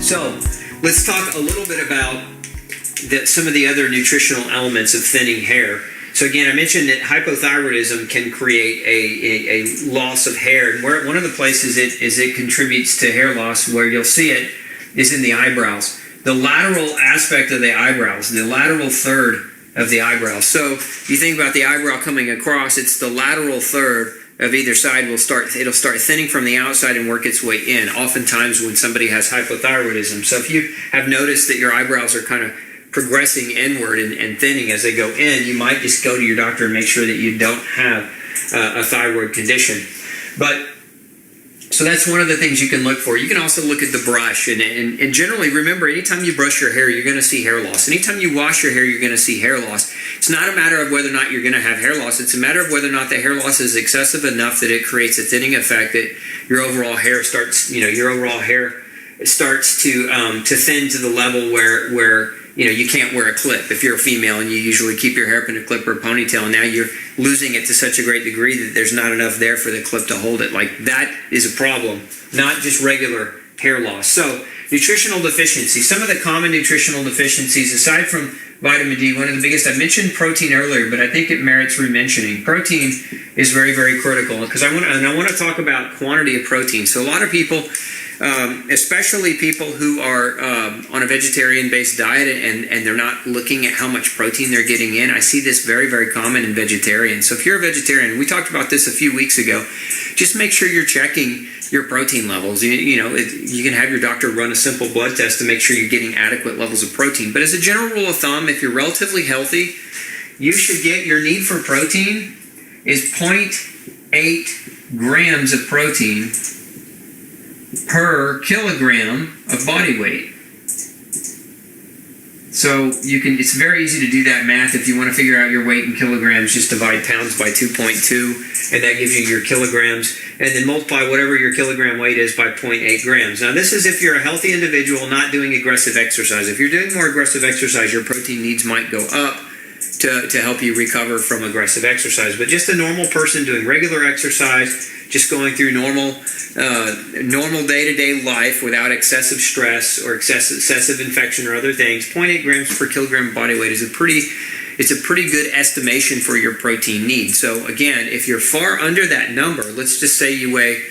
So let's talk a little bit about some of the other nutritional elements of thinning hair. So again, I mentioned that hypothyroidism can create a loss of hair. And one of the places it contributes to hair loss where you'll see it is in the eyebrows. The lateral aspect of the eyebrows, the lateral third of the eyebrows. So you think about the eyebrow coming across, it's the lateral third of either side it'll start thinning from the outside and work its way in, oftentimes when somebody has hypothyroidism. So if you have noticed that your eyebrows are kind of progressing inward and thinning as they go in, you might just go to your doctor and make sure that you don't have a thyroid condition. So that's one of the things you can look for. You can also look at the brush. And generally, remember, anytime you brush your hair, you're going to see hair loss. Anytime you wash your hair, you're going to see hair loss. It's not a matter of whether or not you're going to have hair loss. It's a matter of whether or not the hair loss is excessive enough that it creates a thinning effect, that your overall hair starts to thin to the level where you can't wear a clip. If you're a female and you usually keep your hair up in a clip or a ponytail, and now you're losing it to such a great degree that there's not enough there for the clip to hold it. Like, that is a problem, not just regular hair loss. So, nutritional deficiencies. Some of the common nutritional deficiencies, aside from vitamin D, one of the biggest, I mentioned protein earlier, but I think it merits re-mentioning. Protein is very, very critical, because I want to talk about quantity of protein. So a lot of people, especially people who are on a vegetarian-based diet and they're not looking at how much protein they're getting in. I see this very, very common in vegetarians. So if you're a vegetarian, we talked about this a few weeks ago, just make sure you're checking your protein levels. You can have your doctor run a simple blood test to make sure you're getting adequate levels of protein. But as a general rule of thumb, if you're relatively healthy, you should get your need for protein is 0.8 grams of protein per kilogram of body weight. So it's very easy to do that math. If you want to figure out your weight in kilograms, just divide pounds by 2.2, and that gives you your kilograms, and then multiply whatever your kilogram weight is by 0.8 grams. Now, this is if you're a healthy individual not doing aggressive exercise. If you're doing more aggressive exercise, your protein needs might go up to help you recover from aggressive exercise. But just a normal person doing regular exercise, just going through normal day-to-day life without excessive stress or excessive infection or other things, 0.8 grams per kilogram of body weight is a pretty good estimation for your protein need. So again, if you're far under that number, let's just say you weigh,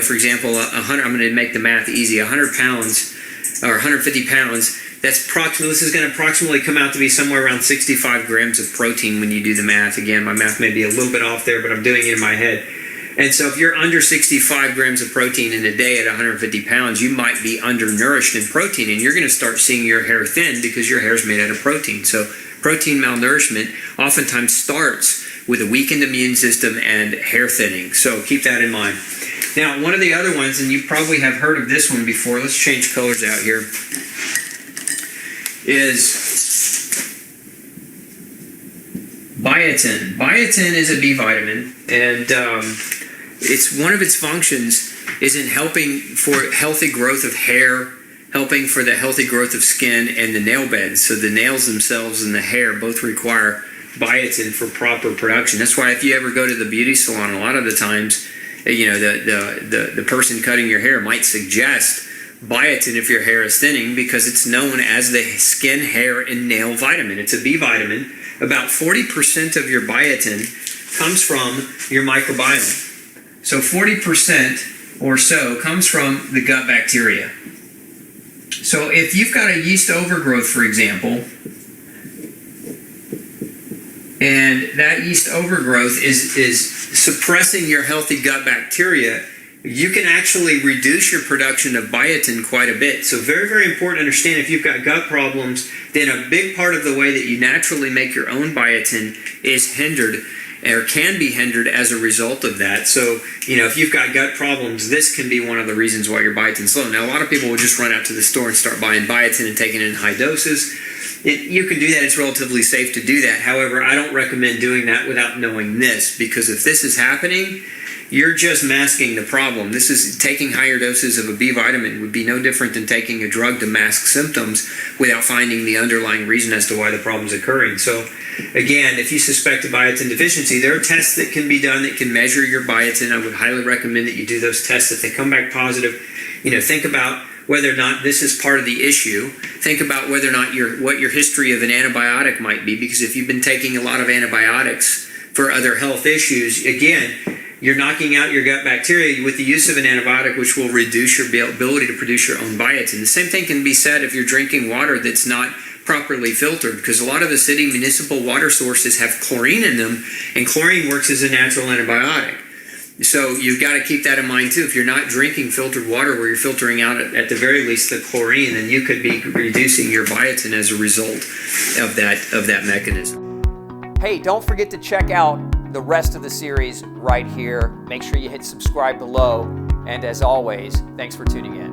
for example, 100. I'm going to make the math easy. 100 pounds or 150 pounds. This is going to approximately come out to be somewhere around 65 grams of protein when you do the math. Again, my math may be a little bit off there, but I'm doing it in my head. And so if you're under 65 grams of protein in a day at 150 pounds, you might be undernourished in protein, and you're going to start seeing your hair thin because your hair is made out of protein. So protein malnourishment oftentimes starts with a weakened immune system and hair thinning. So keep that in mind. Now, one of the other ones, and you probably have heard of this one before, let's change colors out here, is biotin. Biotin is a B vitamin, and it's one of its functions is in helping for healthy growth of hair, helping for the healthy growth of skin and the nail beds. So the nails themselves and the hair both require biotin for proper production. That's why if you ever go to the beauty salon, a lot of the times, the person cutting your hair might suggest biotin if your hair is thinning, because it's known as the skin, hair, and nail vitamin. It's a B vitamin. About 40% of your biotin comes from your microbiome. So 40% or so comes from the gut bacteria. So if you've got a yeast overgrowth, for example, and that yeast overgrowth is suppressing your healthy gut bacteria, you can actually reduce your production of biotin quite a bit. So very, very important to understand, if you've got gut problems, then a big part of the way that you naturally make your own biotin is hindered, or can be hindered as a result of that. So, if you've got gut problems, this can be one of the reasons why your biotin's low. Now, a lot of people will just run out to the store and start buying biotin and taking it in high doses. You can do that. It's relatively safe to do that. However, I don't recommend doing that without knowing this, because if this is happening, you're just masking the problem. This is taking higher doses of a B vitamin would be no different than taking a drug to mask symptoms without finding the underlying reason as to why the problem's occurring. So again, if you suspect a biotin deficiency, there are tests that can be done that can measure your biotin. I would highly recommend that you do those tests. If they come back positive, think about whether or not this is part of the issue. Think about whether or not what your history of an antibiotic might be, because if you've been taking a lot of antibiotics for other health issues, again, you're knocking out your gut bacteria with the use of an antibiotic, which will reduce your ability to produce your own biotin. The same thing can be said if you're drinking water that's not properly filtered, because a lot of the city municipal water sources have chlorine in them, and chlorine works as a natural antibiotic. So you've got to keep that in mind too. If you're not drinking filtered water where you're filtering out at the very least the chlorine, then you could be reducing your biotin as a result of that mechanism. Hey, don't forget to check out the rest of the series right here. Make sure you hit subscribe below. And as always, thanks for tuning in.